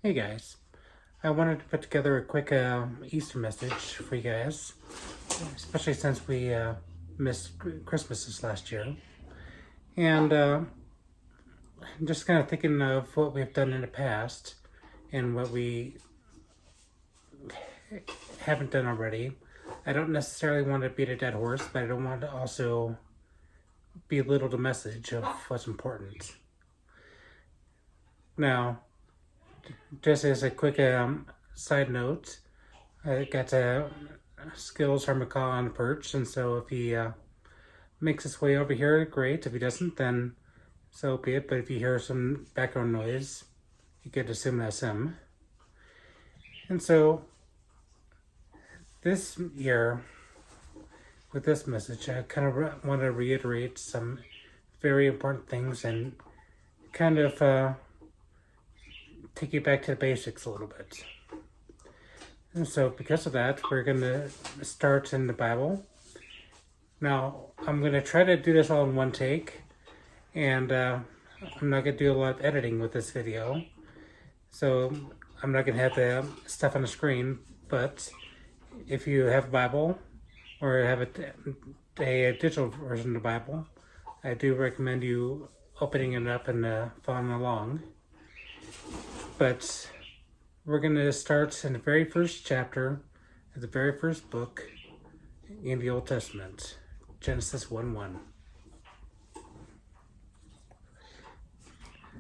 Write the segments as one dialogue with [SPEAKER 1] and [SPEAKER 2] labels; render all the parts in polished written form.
[SPEAKER 1] Hey guys, I wanted to put together a quick Easter message for you guys, especially since we missed Christmas this last year. And I'm just kind of thinking of what we've done in the past and what we haven't done already. I don't necessarily want to beat a dead horse, but I don't want to also belittle the message of what's important. Now, just as a quick side note, I got Skills from McCall on the perch, and so if he makes his way over here, great. If he doesn't, then so be it. But if you hear some background noise, you could assume that's him. And so this year, with this message, I kind of want to reiterate some very important things and kind of take you back to the basics a little bit. And so because of that, we're going to start in the Bible. Now, I'm going to try to do this all in one take, and I'm not going to do a lot of editing with this video. So I'm not going to have the stuff on the screen, but if you have a Bible or have a digital version of the Bible, I do recommend you opening it up and following along. But we're going to start in the very first chapter of the very first book in the Old Testament, Genesis 1:1.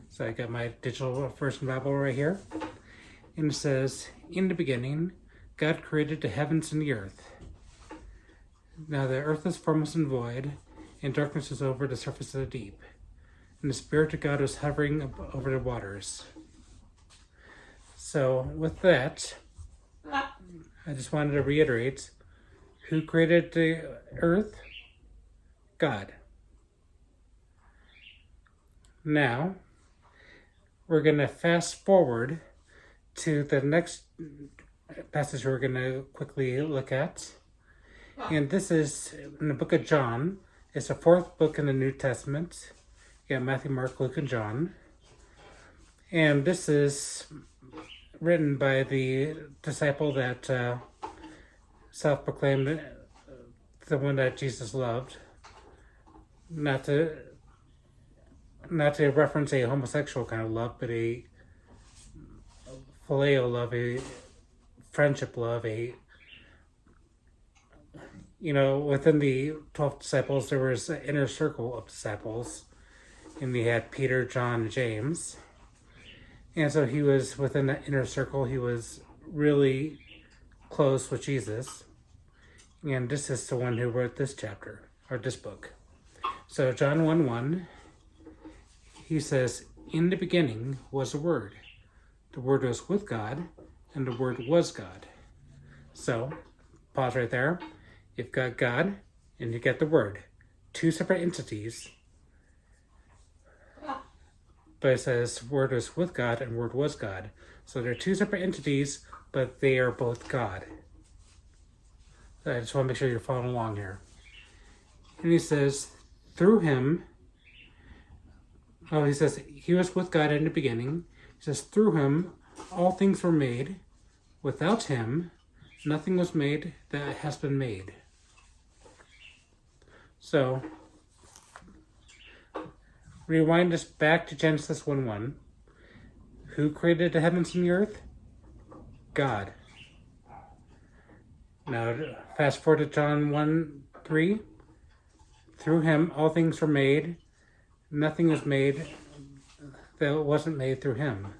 [SPEAKER 1] So I got my digital version Bible right here. And it says, "In the beginning, God created the heavens and the earth. Now the earth is formless and void, and darkness is over the surface of the deep. And the Spirit of God was hovering over the waters." So with that, I just wanted to reiterate, who created the earth? God. Now, we're going to fast forward to the next passage we're going to quickly look at. And this is in the book of John. It's the fourth book in the New Testament. You got Matthew, Mark, Luke, and John. And this is written by the disciple that self-proclaimed the one that Jesus loved. Not to reference a homosexual kind of love, but a phileo love, a friendship love, within the 12 disciples, there was an inner circle of disciples, and we had Peter, John, and James. And so he was within that inner circle. He was really close with Jesus. And this is the one who wrote this chapter, or this book. So John 1:1, he says, "In the beginning was the Word. The Word was with God, and the Word was God." So, pause right there. You've got God, and you get the Word. Two separate entities. But it says Word was with God and Word was God. So they're two separate entities, but they are both God. So I just want to make sure you're following along here. And he says, through him, he says, he was with God in the beginning. He says, through him, all things were made. Without him, nothing was made that has been made. So, rewind us back to Genesis 1:1. Who created the heavens and the earth? God. Now, fast forward to John 1:3. Through him, all things were made. Nothing was made that wasn't made through him.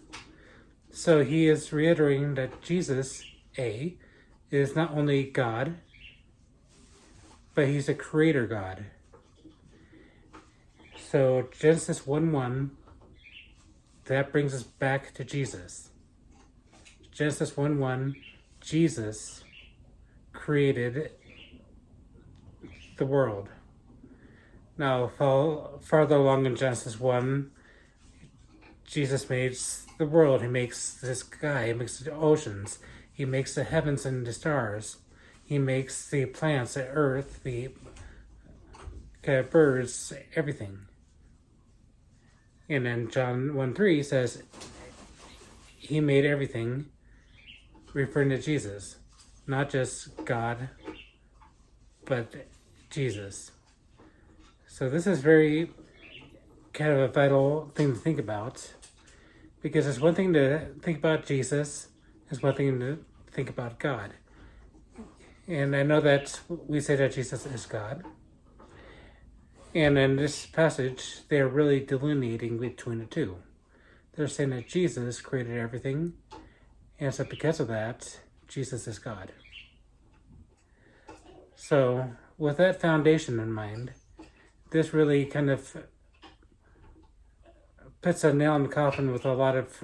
[SPEAKER 1] So he is reiterating that Jesus, is not only God, but he's a creator God. So Genesis 1:1, that brings us back to Jesus. Genesis 1:1, Jesus created the world. Now, farther along in Genesis 1, Jesus makes the world. He makes the sky. He makes the oceans. He makes the heavens and the stars. He makes the plants, the earth, the birds, everything. And then John 1:3 says, he made everything, referring to Jesus. Not just God, but Jesus. So this is very kind of a vital thing to think about, because it's one thing to think about Jesus, it's one thing to think about God. And I know that we say that Jesus is God. And in this passage, they're really delineating between the two. They're saying that Jesus created everything, and so because of that, Jesus is God. So, with that foundation in mind, this really kind of puts a nail in the coffin with a lot of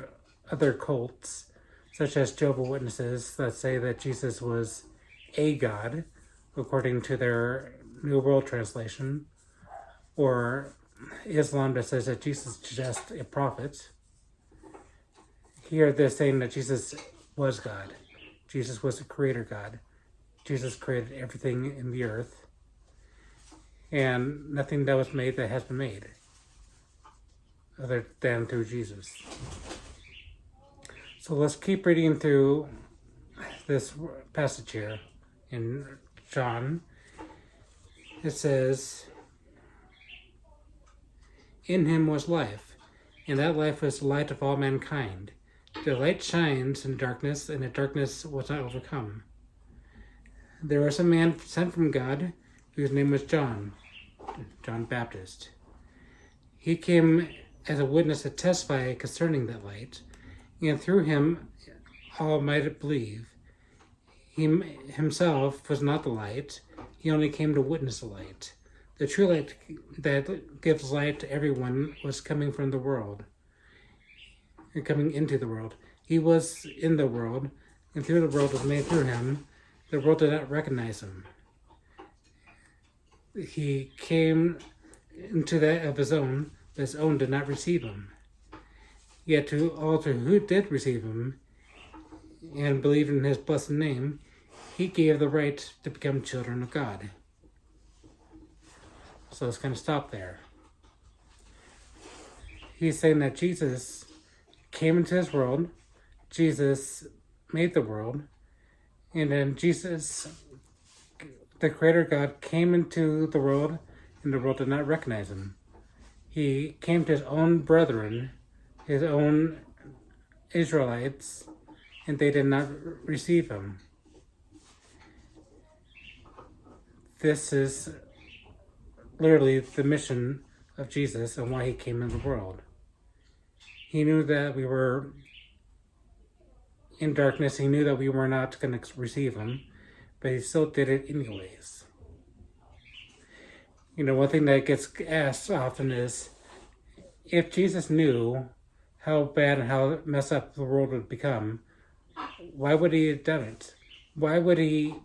[SPEAKER 1] other cults, such as Jehovah's Witnesses, that say that Jesus was a God, according to their New World Translation, or Islam that says that Jesus is just a prophet. Here they're saying that Jesus was God. Jesus was the creator God. Jesus created everything in the earth, and nothing that was made that has been made other than through Jesus. So let's keep reading through this passage here in John. It says, "In him was life, and that life was the light of all mankind. The light shines in darkness, and the darkness was not overcome. There was a man sent from God, whose name was John Baptist. He came as a witness to testify concerning that light, and through him all might believe. He himself was not the light, he only came to witness the light. The true light that gives light to everyone was coming from the world, and coming into the world. He was in the world, and through the world was made through him. The world did not recognize him. He came into that of his own, but his own did not receive him. Yet to all who did receive him and believed in his blessed name, he gave the right to become children of God." So let's kind of stop there. He's saying that Jesus came into this world, Jesus made the world, and then Jesus, the Creator God, came into the world, and the world did not recognize him. He came to his own brethren, his own Israelites, and they did not receive him. This is literally the mission of Jesus and why he came into the world. He knew that we were in darkness. He knew that we were not going to receive him, but he still did it anyways. You know, one thing that gets asked often is, if Jesus knew how bad and how messed up the world would become, why would he have done it? Why would he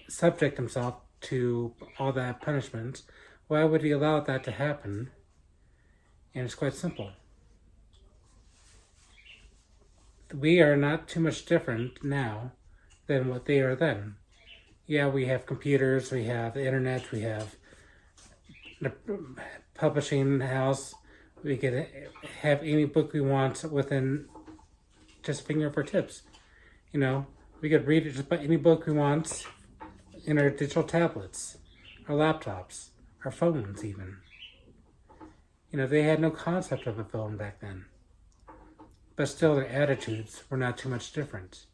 [SPEAKER 1] subject himself to all that punishment? Why would he allow that to happen? And it's quite simple. We are not too much different now than what they are then. Yeah, we have computers, we have the internet, we have the publishing house. We could have any book we want within just a finger of our tips. You know, we could read just about any book we want in our digital tablets, our laptops, our phones even. You know, they had no concept of a phone back then. But still, their attitudes were not too much different.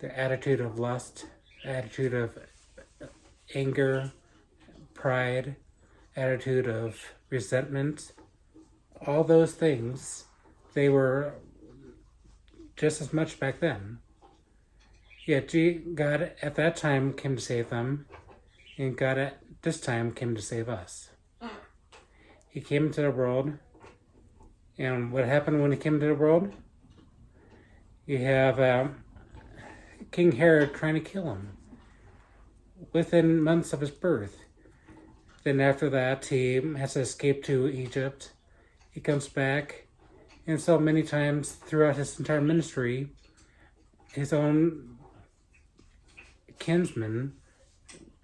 [SPEAKER 1] Their attitude of lust, attitude of anger, pride, attitude of resentment, all those things, they were just as much back then. Yet God at that time came to save them, and God at this time came to save us. He came into the world, and what happened when he came into the world? You have King Herod trying to kill him within months of his birth. Then after that, he has to escape to Egypt. He comes back, and so many times throughout his entire ministry, his own kinsmen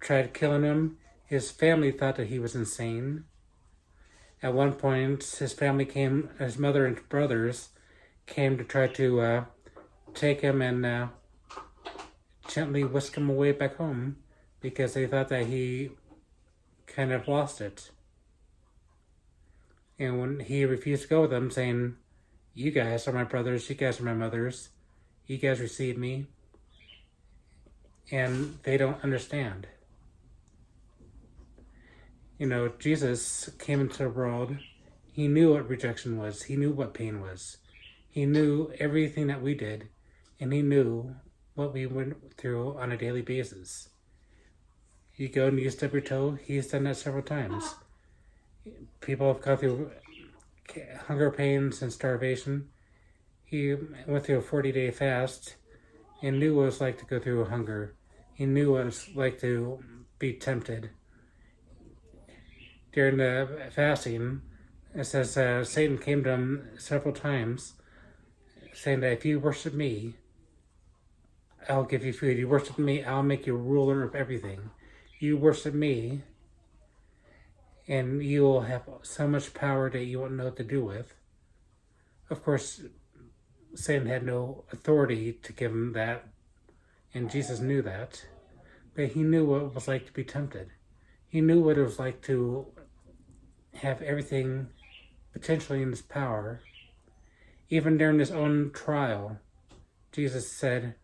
[SPEAKER 1] tried killing him. His family thought that he was insane. At one point, his family came, his mother and brothers came to try to take him and gently whisk him away back home because they thought that he kind of lost it. And when he refused to go with them, saying, "You guys are my brothers, you guys are my mothers, you guys received me," and they don't understand. Jesus came into the world. He knew what rejection was. He knew what pain was. He knew everything that we did, and he knew what we went through on a daily basis. You go and you stub your toe, he's done that several times. People have gone through hunger pains and starvation. He went through a 40-day fast and knew what it was like to go through hunger. He knew what it was like to be tempted. During the fasting, it says Satan came to him several times saying that if you worship me, I'll give you food. You worship me, I'll make you ruler of everything. You worship me, and you will have so much power that you won't know what to do with. Of course, Satan had no authority to give him that, and Jesus knew that. But he knew what it was like to be tempted. He knew what it was like to have everything potentially in his power. Even during his own trial, Jesus said,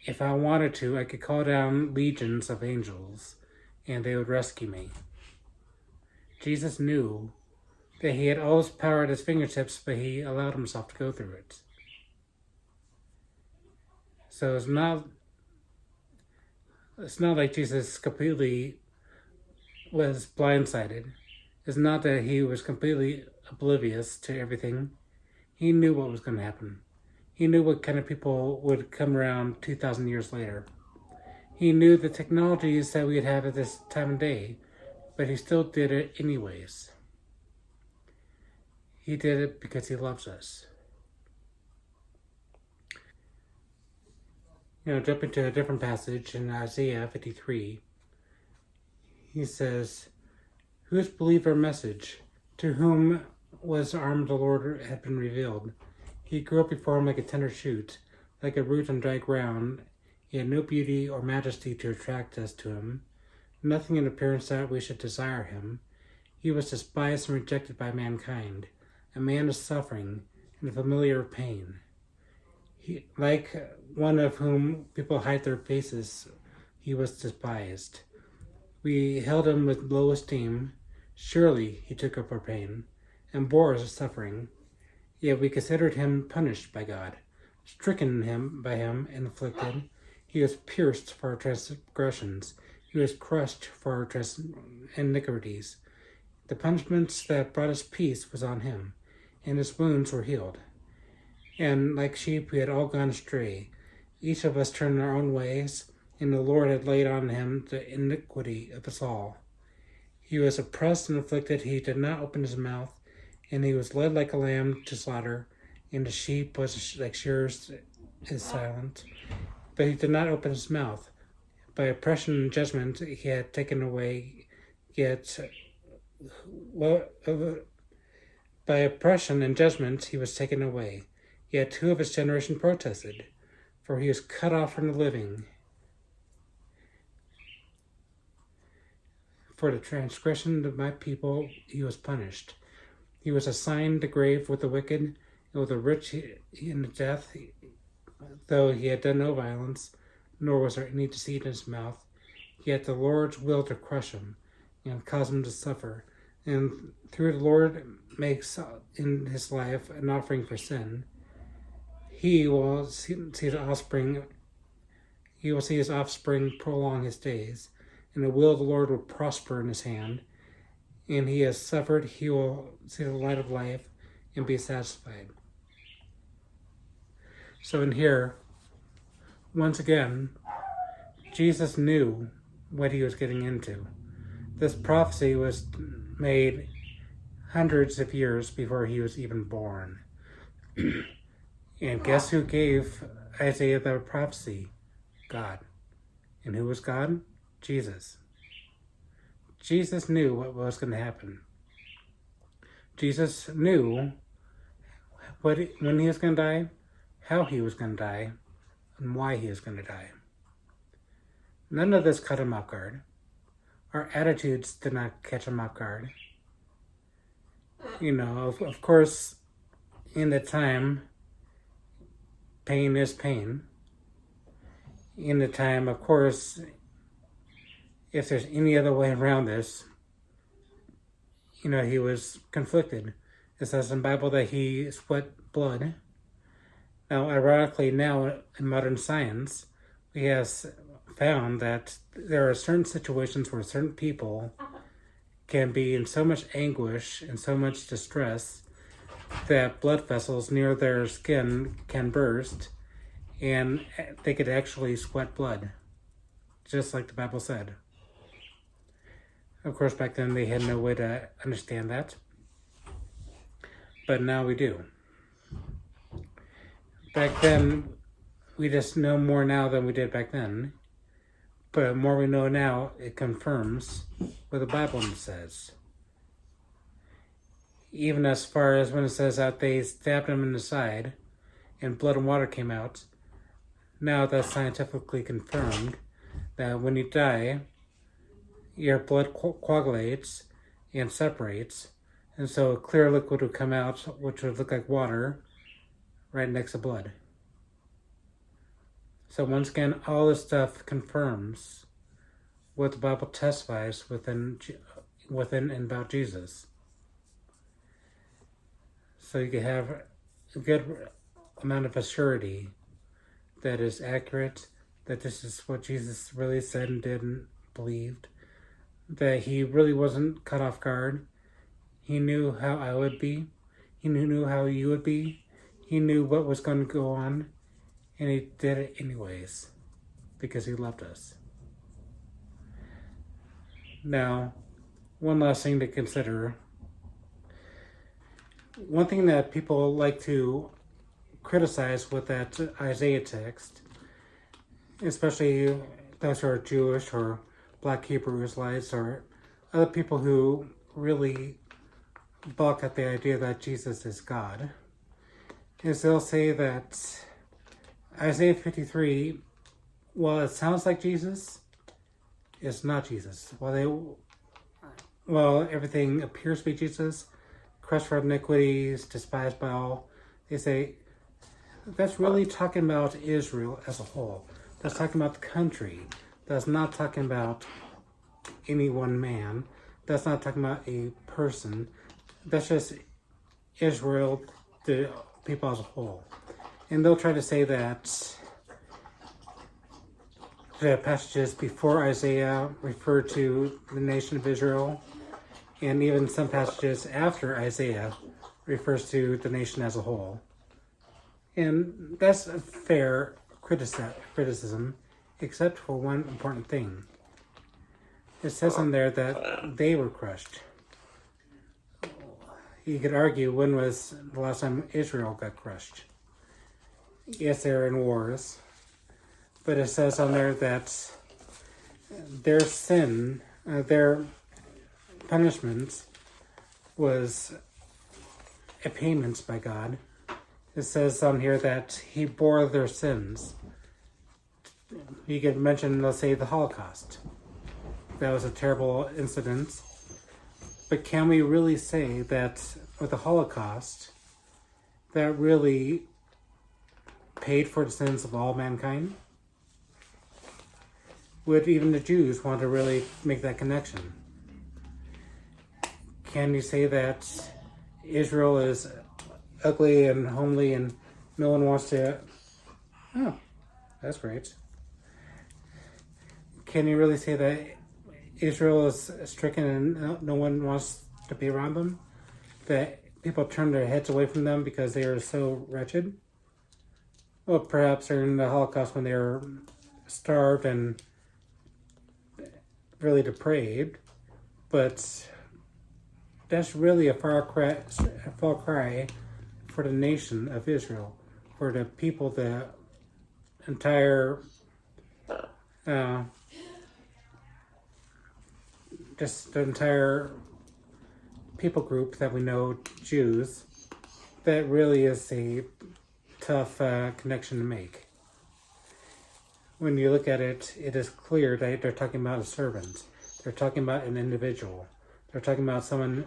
[SPEAKER 1] if I wanted to, I could call down legions of angels and they would rescue me. Jesus knew that he had all his power at his fingertips, but he allowed himself to go through it. So it's not like Jesus completely was blindsided. It's not that he was completely oblivious to everything. He knew what was going to happen. He knew what kind of people would come around 2,000 years later. He knew the technologies that we'd have at this time of day, but he still did it anyways. He did it because he loves us. Jumping to a different passage in Isaiah 53, he says, "Who has believed our message? To whom was the arm of the Lord had been revealed? He grew up before him like a tender shoot, like a root on dry ground. He had no beauty or majesty to attract us to him, nothing in appearance that we should desire him. He was despised and rejected by mankind, a man of suffering and familiar of pain. He, like one of whom people hide their faces, he was despised. We held him with low esteem. Surely he took up our pain and bore our suffering. Yet we considered him punished by God, stricken by him and afflicted. He was pierced for our transgressions. He was crushed for our iniquities. The punishments that brought us peace was on him, and his wounds were healed. And like sheep we had all gone astray. Each of us turned our own ways, and the Lord had laid on him the iniquity of us all. He was oppressed and afflicted. He did not open his mouth. And he was led like a lamb to slaughter, and the sheep was like shearers is silent. But he did not open his mouth. By oppression and judgment he had taken away, by oppression and judgment he was taken away. Yet two of his generation protested, for he was cut off from the living. For the transgression of my people he was punished. He was assigned the grave with the wicked, and with the rich in death, though he had done no violence, nor was there any deceit in his mouth. Yet the Lord's will to crush him, and cause him to suffer. And through the Lord makes in his life an offering for sin. He will see his offspring. He will see his offspring prolong his days, and the will of the Lord will prosper in his hand. And he has suffered, he will see the light of life and be satisfied." So in here, once again, Jesus knew what he was getting into. This prophecy was made hundreds of years before he was even born. And guess who gave Isaiah the prophecy? God. And who was God? Jesus. Jesus knew what was going to happen. Jesus knew when he was going to die, how he was going to die, and why he was going to die. None of this caught him off guard. Our attitudes did not catch him off guard. Of course, in the time, pain is pain. In the time, of course, if there's any other way around this, he was conflicted. It says in the Bible that he sweat blood. Now, ironically, now in modern science, we have found that there are certain situations where certain people can be in so much anguish and so much distress that blood vessels near their skin can burst and they could actually sweat blood, just like the Bible said. Of course, back then they had no way to understand that, but now we do. Back then, we just know more now than we did back then. But the more we know now, it confirms what the Bible says. Even as far as when it says that they stabbed him in the side and blood and water came out, now that's scientifically confirmed that when you die, your blood coagulates and separates, and so a clear liquid would come out, which would look like water, right next to blood. So once again, all this stuff confirms what the Bible testifies within and about Jesus. So you can have a good amount of assurity that is accurate, that this is what Jesus really said and did and believed, that he really wasn't caught off guard. He knew how I would be. He knew how you would be. He knew what was going to go on. And he did it anyways, because he loved us. Now, one last thing to consider. One thing that people like to criticize with that Isaiah text, especially those who are Jewish or Black Hebrew Israelites or other people who really balk at the idea that Jesus is God, is they'll say that Isaiah 53, while it sounds like Jesus, it's not Jesus. While everything appears to be Jesus, crushed for iniquities, despised by all, they say that's really talking about Israel as a whole. That's talking about the country. That's not talking about any one man. That's not talking about a person. That's just Israel, the people as a whole. And they'll try to say that the passages before Isaiah refer to the nation of Israel, and even some passages after Isaiah refers to the nation as a whole. And that's a fair criticism, except for one important thing. It says in there that they were crushed. You could argue, when was the last time Israel got crushed? Yes, they're in wars, but it says on there that their sin, their punishment was a payment by God. It says on here that he bore their sins. You could mention, let's say, the Holocaust. That was a terrible incident. But can we really say that with the Holocaust, that really paid for the sins of all mankind? Would even the Jews want to really make that connection? Can you say that Israel is ugly and homely and no one wants to... Oh, that's great. Can you really say that Israel is stricken and no one wants to be around them? That people turn their heads away from them because they are so wretched? Well, perhaps during the Holocaust when they were starved and really depraved, but that's really a far cry for the nation of Israel, for the people, the entire just the entire people group that we know, Jews. That really is a tough connection to make. When you look at it, it is clear that they're talking about a servant. They're talking about an individual. They're talking about someone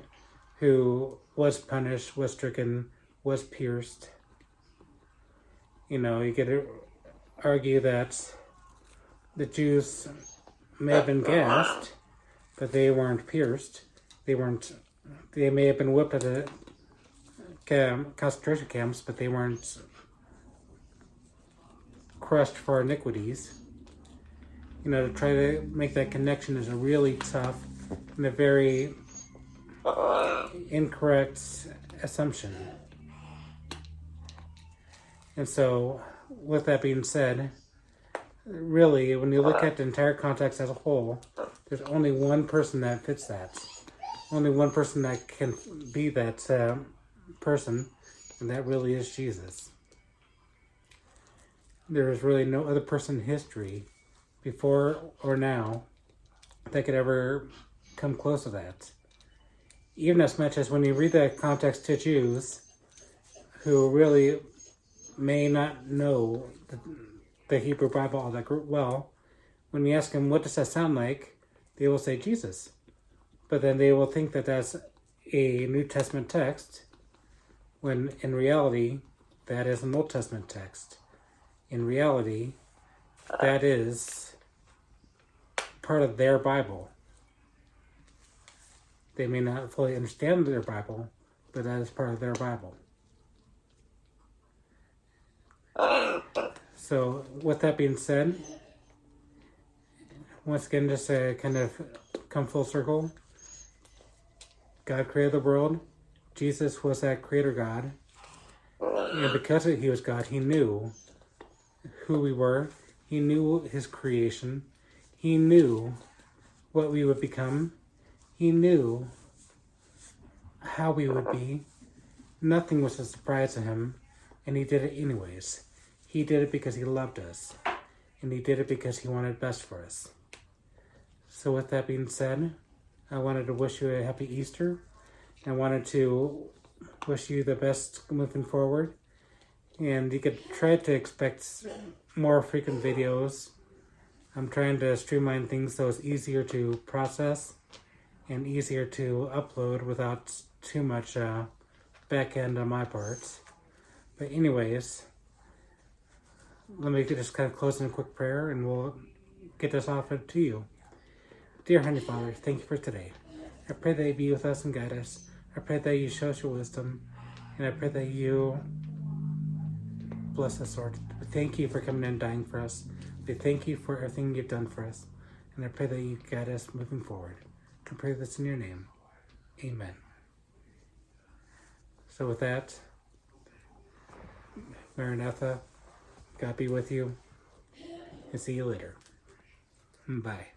[SPEAKER 1] who was punished, was stricken, was pierced. You know, you could argue that the Jews may have been gassed, but they weren't pierced. They may have been whipped at the concentration camps, but they weren't crushed for iniquities. You know, to try to make that connection is a really tough and a very incorrect assumption. And so, with that being said, really, when you look at the entire context as a whole, there's only one person that fits that. Only one person that can be that person, and that really is Jesus. There is really no other person in history, before or now, that could ever come close to that. Even as much as when you read the context to Jews, who really may not know the Hebrew Bible all that well, when you ask them, what does that sound like? They will say Jesus. But then they will think that that's a New Testament text, when in reality, that is an Old Testament text. In reality, that is part of their Bible. They may not fully understand their Bible, but that is part of their Bible. So, with that being said, once again, just to kind of come full circle, God created the world. Jesus was that creator God. And because he was God, he knew who we were. He knew his creation. He knew what we would become. He knew how we would be. Nothing was a surprise to him, and he did it anyways. He did it because he loved us, and he did it because he wanted best for us. So with that being said, I wanted to wish you a happy Easter. I wanted to wish you the best moving forward. And you could try to expect more frequent videos. I'm trying to streamline things so it's easier to process and easier to upload without too much back end on my part. But anyways, let me just kind of close in a quick prayer and we'll get this off to you. Dear Heavenly Father, thank you for today. I pray that you be with us and guide us. I pray that you show us your wisdom. And I pray that you bless us, Lord. We thank you for coming and dying for us. We thank you for everything you've done for us. And I pray that you guide us moving forward. I pray this in your name. Amen. So with that, Maranatha, God be with you. And see you later. Bye.